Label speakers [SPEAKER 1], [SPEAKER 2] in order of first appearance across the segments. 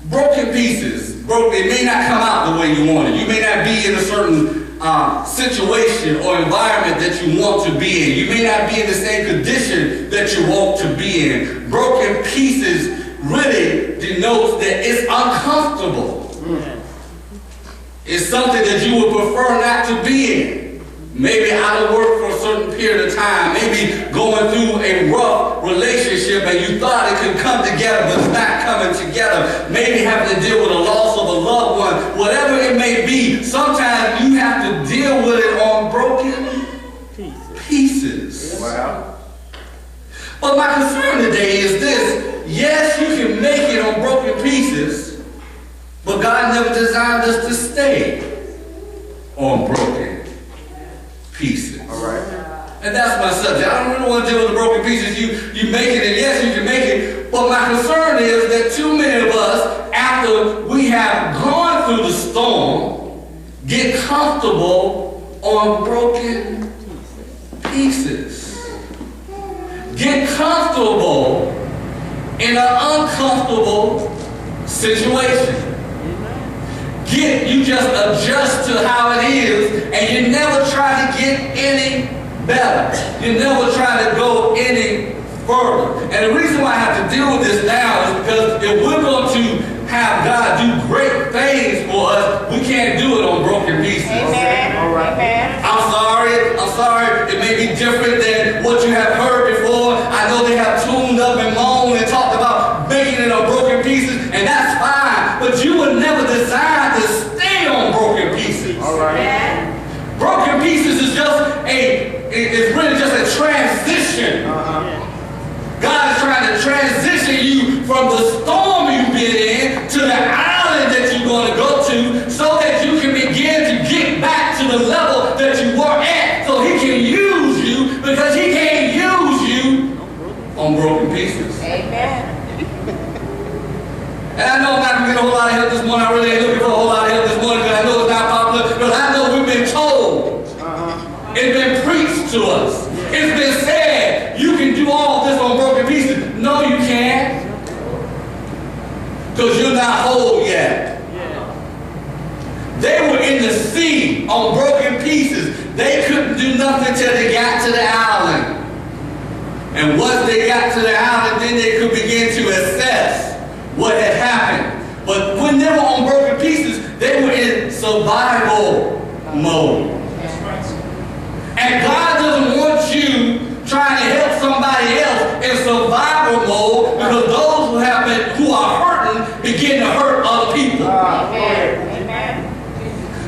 [SPEAKER 1] broken pieces. It may not come out the way you want it. You may not be in a certain situation or environment that you want to be in. You may not be in the same condition that you want to be in. Broken pieces really denotes that it's uncomfortable. It's something that you would prefer not to be in. Maybe out of work for a certain period of time. Maybe going through a rough relationship and you thought it could come together, but it's not coming together. Maybe having to deal with a loss of a loved one. Whatever it may be, sometimes you have to deal with it on broken pieces.
[SPEAKER 2] Wow.
[SPEAKER 1] But my concern today is this. Yes, you can make it on broken pieces, but God never designed us to stay on broken pieces.
[SPEAKER 2] All right.
[SPEAKER 1] And that's my subject. I don't really want to deal with the broken pieces. You make it, and yes, you can make it. But my concern is that too many of us, after we have gone through the storm, get comfortable on broken pieces. Get comfortable in an uncomfortable situation. You just adjust to how it is, and you never try to get any better. You never try to go any further. And the reason why I have to deal with this now is because if we're going to have God do great things for us, we can't do it on broken pieces.
[SPEAKER 3] Amen.
[SPEAKER 2] All right.
[SPEAKER 3] Amen.
[SPEAKER 1] I'm sorry. It may be different than what you have heard before. I know they have tuned up and moaned and talked about making it on broken pieces, and that's fine. But you were never designed to stay on broken pieces.
[SPEAKER 2] All right.
[SPEAKER 3] Amen.
[SPEAKER 1] Broken pieces is it's really just a transition. God is trying to transition you from the storm you've been in to the island that you're going to go to, so that you can begin to get back to the level that you were at, so he can use you, because he can't use you on broken pieces.
[SPEAKER 3] Amen.
[SPEAKER 1] And I know I'm not going to get a whole lot of help this morning. I really ain't looking for a whole lot of help this morning, because I know it's not popular, because I know we've been told. It's been preached to us. It's been said, you can do all this on broken pieces. No, you can't. Because you're not whole yet. They were in the sea on broken pieces. They couldn't do nothing till they got to the island. And once they got to the island, then they could begin to assess what had happened. But when they were on broken pieces, they were in survival mode. And God doesn't want you trying to help somebody else in survival mode, because those who are hurting begin to hurt other people.
[SPEAKER 3] Amen.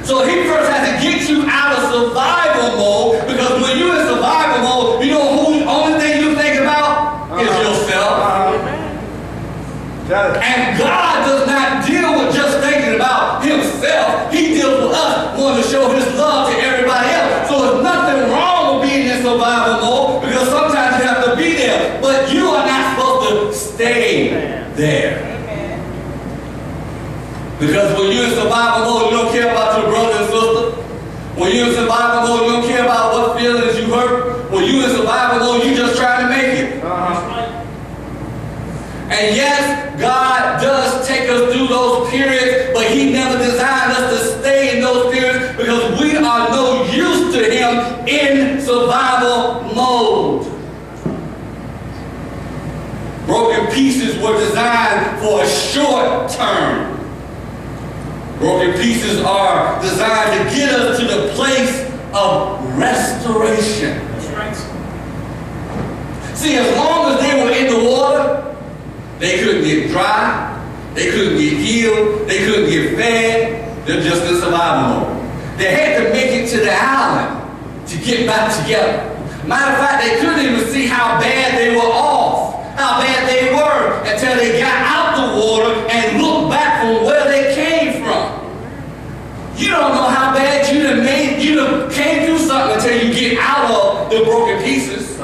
[SPEAKER 1] So he first has to get you out of survival mode, because when you're in survival mode, you know who the only thing you think about is yourself. And God does not deal with just thinking about himself. He deals with us wanting to show his love to everybody else. So there's nothing wrong with being in survival mode, because sometimes you have to be there. But you are not supposed to stay there. Because when you're in survival mode, you don't care about your brother and sister. When you're in survival mode, you don't care about what feelings you hurt. When you're in survival mode, you just try to make it. And yes, God does take us through those periods, but he never designed us to stay in those periods, because we are no use to him in survival mode. Broken pieces were designed for a short term. Broken pieces are designed to get us to the place of restoration. See, as long as they were in the water, they couldn't get dry, they couldn't get healed, they couldn't get fed. They're just in survival mode. They had to make it to the island to get back together. Matter of fact, they couldn't even see how bad they were off, how bad they were, until they got out the water and looked back from where they came from. You don't know how bad you done came through something until you get out of the broken pieces.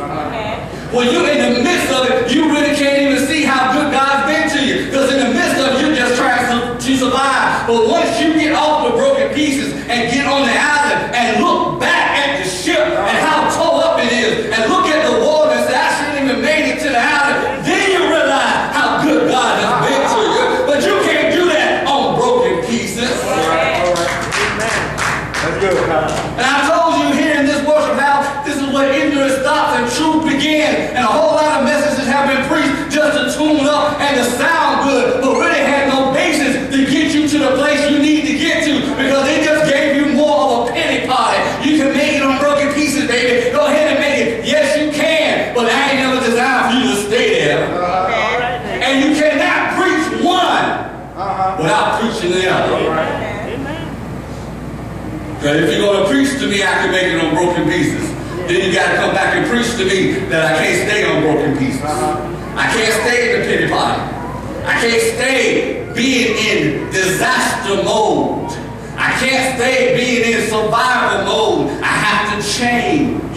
[SPEAKER 1] When you're in the midst of it, you really can't even see how good God's been to you. Because in the midst of it, you're just trying to survive. But once you get off the broken pieces and get on the island and look back at the ship and how tore up it is, and look at the water and say, I shouldn't even made it to the island, then you realize how good God has been to you. But you can't do Because if you're going to preach to me, I can make it on broken pieces. Then you got to come back and preach to me that I can't stay on broken pieces. I can't stay in the pity party. I can't stay being in disaster mode. I can't stay being in survival mode. I have to change.